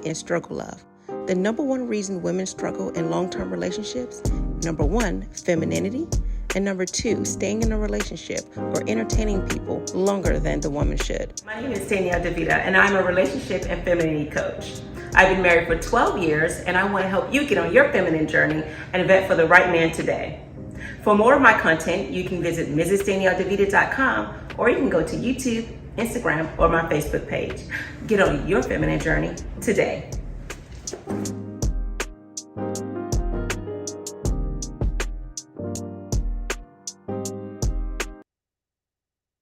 and struggle love. The number one reason women struggle in long-term relationships: number one, femininity, and number two, staying in a relationship or entertaining people longer than the woman should. My name is Danielle DeVita, and I'm a relationship and femininity coach. I've been married for 12 years, and I want to help you get on your feminine journey and vet for the right man today. For more of my content, you can visit mrsdanielledevita.com, or you can go to YouTube, Instagram, or my Facebook page. Get on your feminine journey today.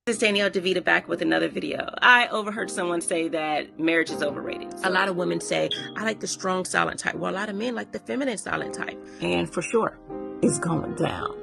This is Danielle DeVita back with another video. I overheard someone say that marriage is overrated. A lot of women say, I like the strong silent type. Well, a lot of men like the feminine silent type. And for sure, it's going down.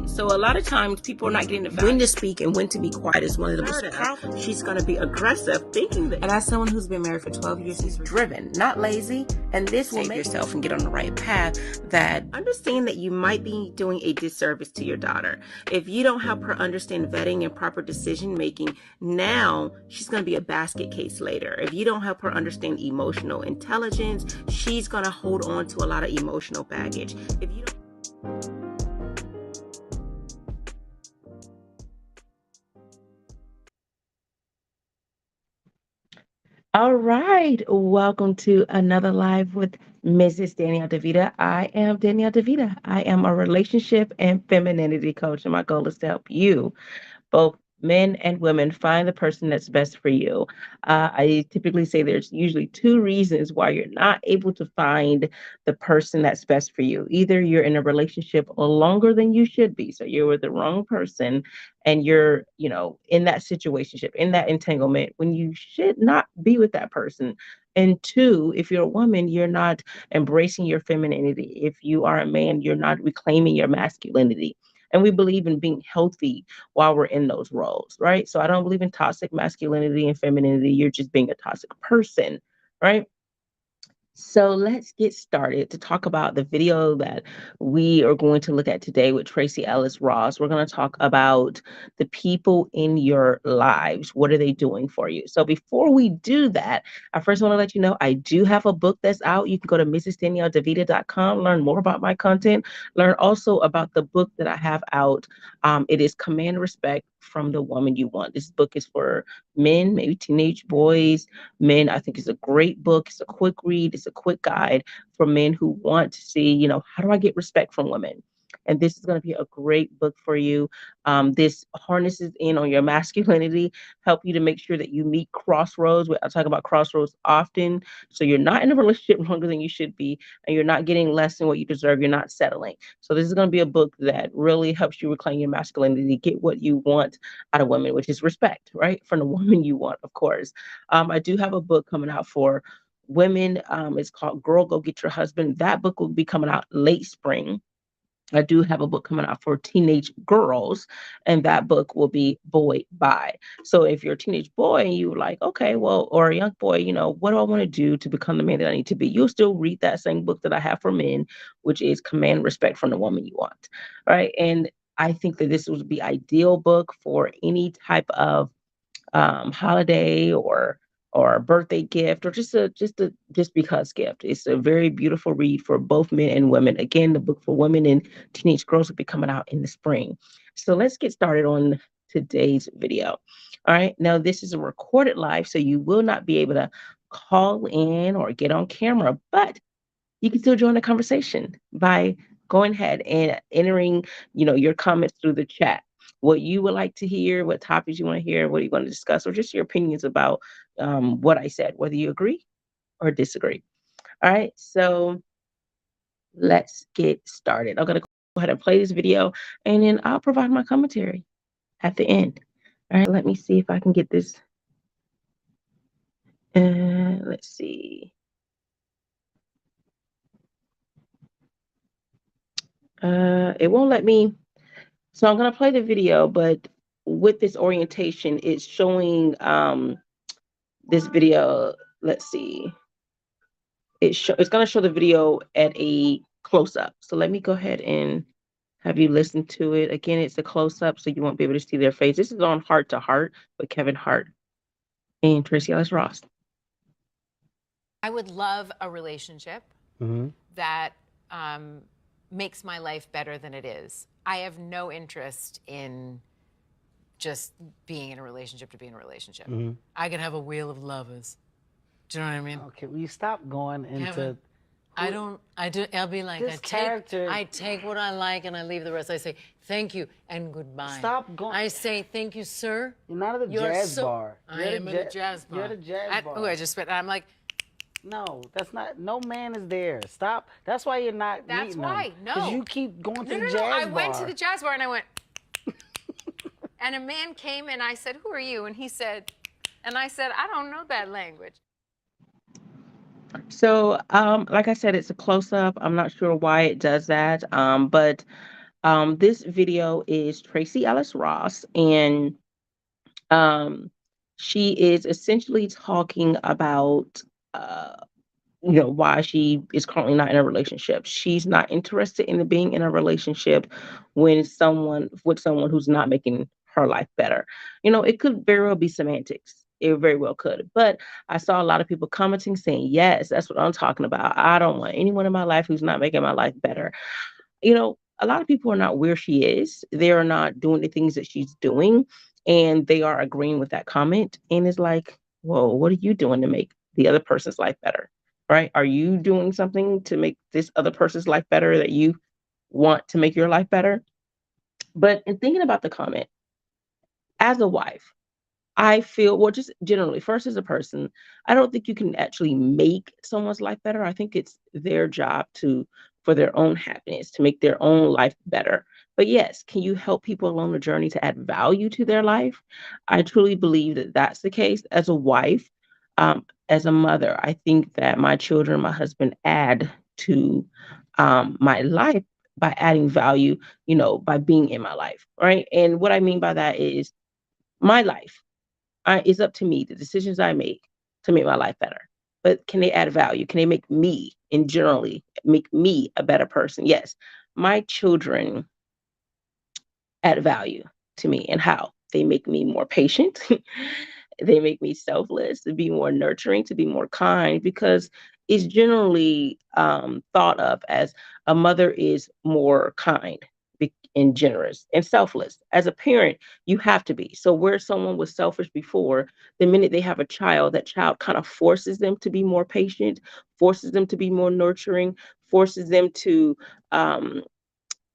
So a lot of times people are not getting the value. When to speak and when to be quiet is one of the most powerful. She's going to be aggressive, thinking that. And as someone who's been married for 12 years, she's driven, not lazy. And this will make yourself and get on the right path. That understand that you might be doing a disservice to your daughter if you don't help her understand vetting and proper decision making. Now she's going to be a basket case later. If you don't help her understand emotional intelligence, she's going to hold on to a lot of emotional baggage. If you don't. All right, welcome to another live with Mrs. Danielle DeVita. I am Danielle DeVita. I am a relationship and femininity coach, and my goal is to help you, both men and women, find the person that's best for you. I typically say there's usually two reasons why you're not able to find the person that's best for you. Either you're in a relationship longer than you should be, so you're with the wrong person, and you're, in that situationship, in that entanglement, when you should not be with that person. And two, if you're a woman, you're not embracing your femininity. If you are a man, you're not reclaiming your masculinity. And we believe in being healthy while we're in those roles, right? So I don't believe in toxic masculinity and femininity. You're just being a toxic person, right? So let's get started to talk about the video that we are going to look at today with Tracee Ellis Ross. We're going to talk about the people in your lives. What are they doing for you? So before we do that, I first want to let you know I do have a book that's out. You can go to mrsdanielledevita.com, learn more about my content, learn also about the book that I have out. It is Command Respect from the Woman You Want. This book is for men, maybe teenage boys, men. I think it's a great book. It's a quick read. It's a quick guide for men who want to see, how do I get respect from women? And this is going to be a great book for you. This harnesses in on your masculinity, help you to make sure that you meet crossroads. I talk about crossroads often. So you're not in a relationship longer than you should be, and you're not getting less than what you deserve. You're not settling. So this is going to be a book that really helps you reclaim your masculinity, get what you want out of women, which is respect, right? From the woman you want, of course. I do have a book coming out for women. It's called Girl, Go Get Your Husband. That book will be coming out late spring. I do have a book coming out for teenage girls, and that book will be Boy Bye. So if you're a teenage boy and you're like, okay, well, or a young boy, what do I want to do to become the man that I need to be? You'll still read that same book that I have for men, which is Command Respect from the Woman You Want. Right. And I think that this would be ideal book for any type of holiday or birthday gift, or just because gift. It's a very beautiful read for both men and women. Again, the book for women and teenage girls will be coming out in the spring. So let's get started on today's video. All right. Now this is a recorded live, so you will not be able to call in or get on camera, but you can still join the conversation by going ahead and entering, your comments through the chat. What you would like to hear, what topics you want to hear, what you want to discuss, or just your opinions about what I said, whether you agree or disagree. All right, so let's get started. I'm going to go ahead and play this video, and then I'll provide my commentary at the end. All right, let me see if I can get this. Let's see. It won't let me. So I'm going to play the video, but with this orientation, it's showing this video. Let's see. It's going to show the video at a close-up. So let me go ahead and have you listen to it. Again, it's a close-up, so you won't be able to see their face. This is on Heart to Heart with Kevin Hart and Tracee Ellis Ross. I would love a relationship that makes my life better than it is. I have no interest in just being in a relationship to be in a relationship. I could have a wheel of lovers. Do you know what I mean? Okay, will you stop going into? Kevin, I don't. I do. I'll be like, This character- I take what I like and I leave the rest. I say thank you and goodbye. Stop going- I say thank you, sir. You're not at a jazz bar. I am at a jazz bar. You're at a jazz bar. Oh, I just spit. I'm like, no, that's not. No man is there. Stop. That's why you're not. That's meeting why. them. No. Because you keep going to no, the no, jazz no. I bar. went to the jazz bar and I went, and a man came and I said, "Who are you?" And he said, and I said, "I don't know that language." So, like I said, it's a close up. I'm not sure why it does that. But this video is Tracee Ellis Ross, and um, she is essentially talking about why she is currently not in a relationship. She's not interested in being in a relationship with someone who's not making her life better. It could very well be semantics. It very well could. But I saw a lot of people commenting saying, yes, that's what I'm talking about. I don't want anyone in my life who's not making my life better. A lot of people are not where she is. They are not doing the things that she's doing, and they are agreeing with that comment. And it's like, whoa, what are you doing to make the other person's life better? Right? Are you doing something to make this other person's life better that you want to make your life better? But in thinking about the comment, as a wife, I feel, well, just generally, first as a person, I don't think you can actually make someone's life better. I think it's their job for their own happiness, to make their own life better. But yes, can you help people along the journey to add value to their life? I truly believe that that's the case. As a wife, as a mother, I think that my children, my husband add to my life by adding value, by being in my life, right? And what I mean by that is my life. It's up to me, the decisions I make to make my life better. But can they add value? Can they make me, and generally, make me a better person? Yes. My children add value to me, and how? They make me more patient. They make me selfless, to be more nurturing, to be more kind, because it's generally thought of as a mother is more kind and generous and selfless. As a parent, you have to be. So where someone was selfish before, the minute they have a child, that child kind of forces them to be more patient, forces them to be more nurturing, forces them to um,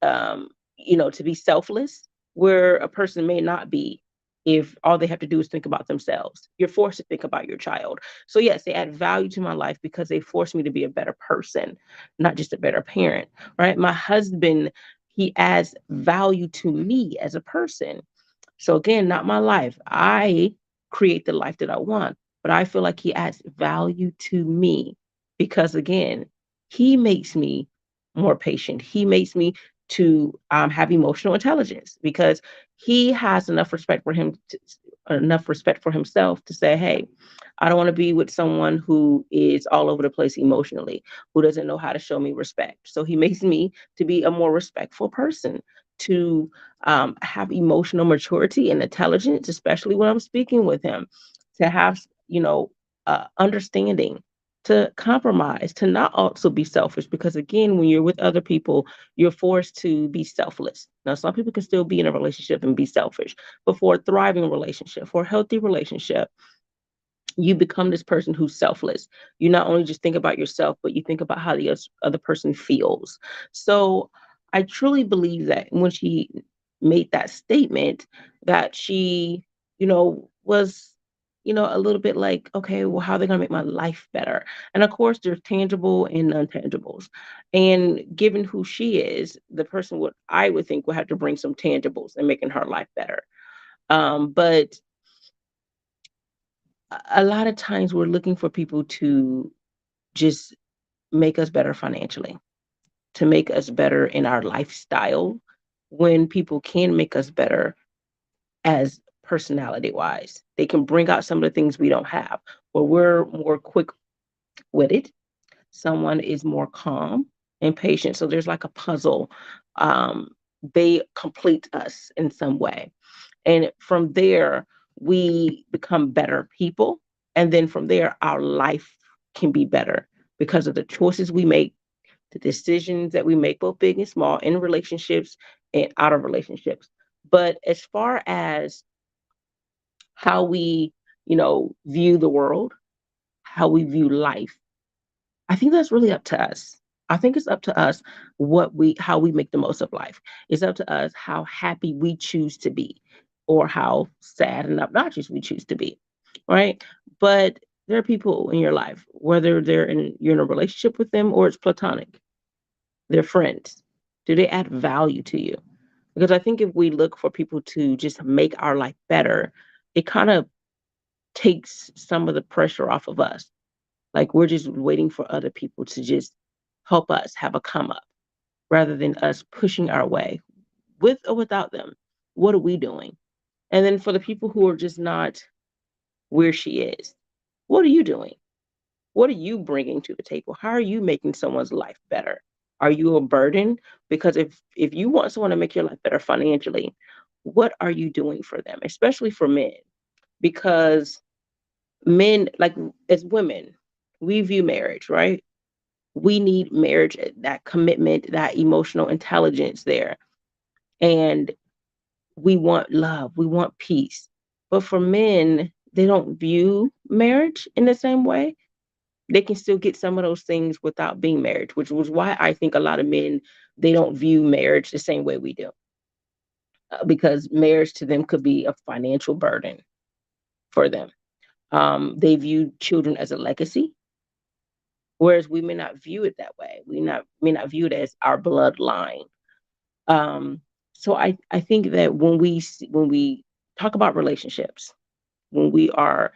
to be selfless, where a person may not be if all they have to do is think about themselves. You're forced to think about your child. So yes, they add value to my life because they force me to be a better person, not just a better parent, right? My husband, he adds value to me as a person. So again, not my life. I create the life that I want, but I feel like he adds value to me because again, he makes me more patient. He makes me to have emotional intelligence because he has enough respect for himself to say, "Hey, I don't want to be with someone who is all over the place emotionally, who doesn't know how to show me respect." So he makes me to be a more respectful person, to have emotional maturity and intelligence, especially when I'm speaking with him, to have, understanding, to compromise, to not also be selfish. Because again, when you're with other people, you're forced to be selfless. Now, some people can still be in a relationship and be selfish, but for a thriving relationship, for a healthy relationship, you become this person who's selfless. You not only just think about yourself, but you think about how the other person feels. So I truly believe that when she made that statement, that she, was, a little bit like, okay, well, how are they going to make my life better? And of course, there's tangible and intangibles. And given who she is, the person would, I would think, would have to bring some tangibles and making her life better. But a lot of times we're looking for people to just make us better financially, to make us better in our lifestyle, when people can make us better as personality wise. They can bring out some of the things we don't have, where we're more quick witted. Someone is more calm and patient. So there's like a puzzle. Um, they complete us in some way. And from there, we become better people. And then from there, our life can be better because of the choices we make, the decisions that we make, both big and small, in relationships and out of relationships. But as far as how we, view the world, how we view life, I think that's really up to us. I think it's up to us how we make the most of life. It's up to us how happy we choose to be or how sad and obnoxious we choose to be. Right. But there are people in your life, whether you're in a relationship with them or it's platonic, they're friends. Do they add value to you? Because I think if we look for people to just make our life better, it kind of takes some of the pressure off of us. Like we're just waiting for other people to just help us have a come up rather than us pushing our way with or without them. What are we doing? And then for the people who are just not where she is, what are you doing? What are you bringing to the table? How are you making someone's life better? Are you a burden? Because if you want someone to make your life better financially, what are you doing for them? Especially for men, because men, like as women, we view marriage, right? We need marriage, that commitment, that emotional intelligence there. And we want love, we want peace. But for men, they don't view marriage in the same way. They can still get some of those things without being married, which was why I think a lot of men, they don't view marriage the same way we do. Because marriage to them could be a financial burden for them. They view children as a legacy, whereas we may not view it that way. May not view it as our bloodline. Um, so I think that when we talk about relationships, when we are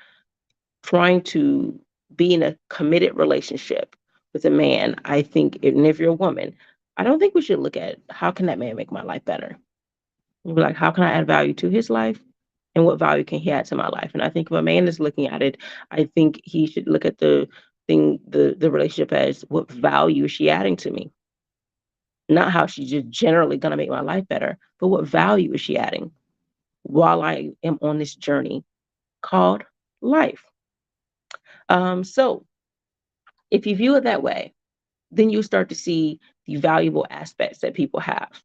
trying to be in a committed relationship with a man, I think, and if you're a woman, I don't think we should look at how can that man make my life better. You'd be like, how can I add value to his life? And what value can he add to my life? And I think if a man is looking at it, I think he should look at the relationship as what value is she adding to me? Not how she's just generally gonna make my life better, but what value is she adding while I am on this journey called life? So if you view it that way, then you start to see the valuable aspects that people have,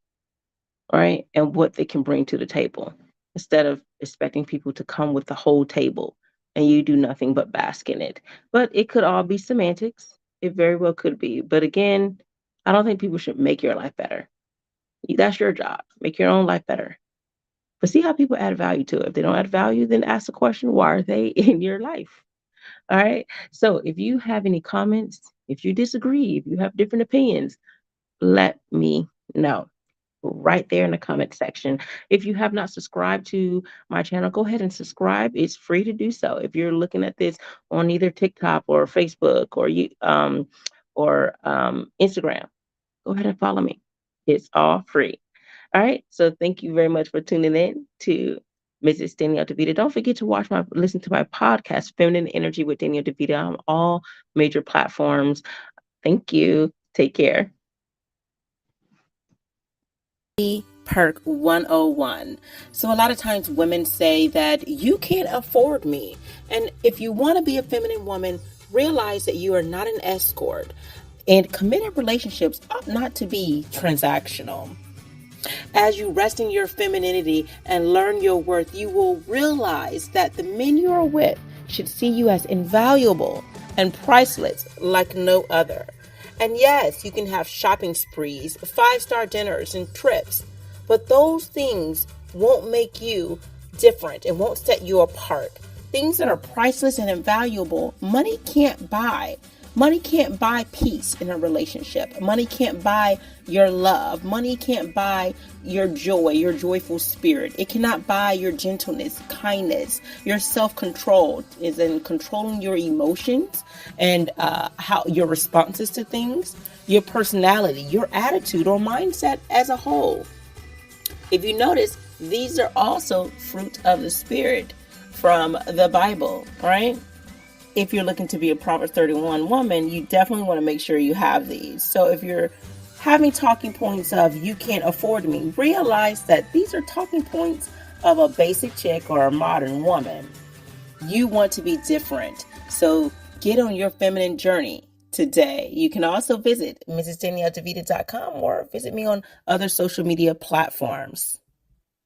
right? And what they can bring to the table instead of expecting people to come with the whole table and you do nothing but bask in it. But it could all be semantics. It very well could be. But again, I don't think people should make your life better. That's your job. Make your own life better. But see how people add value to it. If they don't add value, then ask the question, why are they in your life? All right. So if you have any comments, if you disagree, if you have different opinions, let me know right there in the comment section. If you have not subscribed to my channel, go ahead and subscribe. It's free to do so. If you're looking at this on either TikTok or Facebook or Instagram, go ahead and follow me. It's all free. All right. So thank you very much for tuning in to Mrs. Danielle DeVita. Don't forget to listen to my podcast, Feminine Energy with Danielle DeVita, on all major platforms. Thank you. Take care. Perk 101. So a lot of times women say that you can't afford me. And if you want to be a feminine woman, realize that you are not an escort. And committed relationships ought not to be transactional. As you rest in your femininity and learn your worth, you will realize that the men you are with should see you as invaluable and priceless like no other. And yes, you can have shopping sprees, 5-star dinners, and trips, but those things won't make you different and won't set you apart. Things that are priceless and invaluable, money can't buy. Money can't buy peace in a relationship. Money can't buy your love. Money can't buy your joy, your joyful spirit. It cannot buy your gentleness, kindness, your self-control is in controlling your emotions and how your responses to things, your personality, your attitude or mindset as a whole. If you notice, these are also fruit of the spirit from the Bible, right? If you're looking to be a Proverbs 31 woman, you definitely want to make sure you have these. So if you're having talking points of you can't afford me, realize that these are talking points of a basic chick or a modern woman. You want to be different. So Get on your feminine journey today. You can also visit MrsDanielleDeVita.com or visit me on other social media platforms.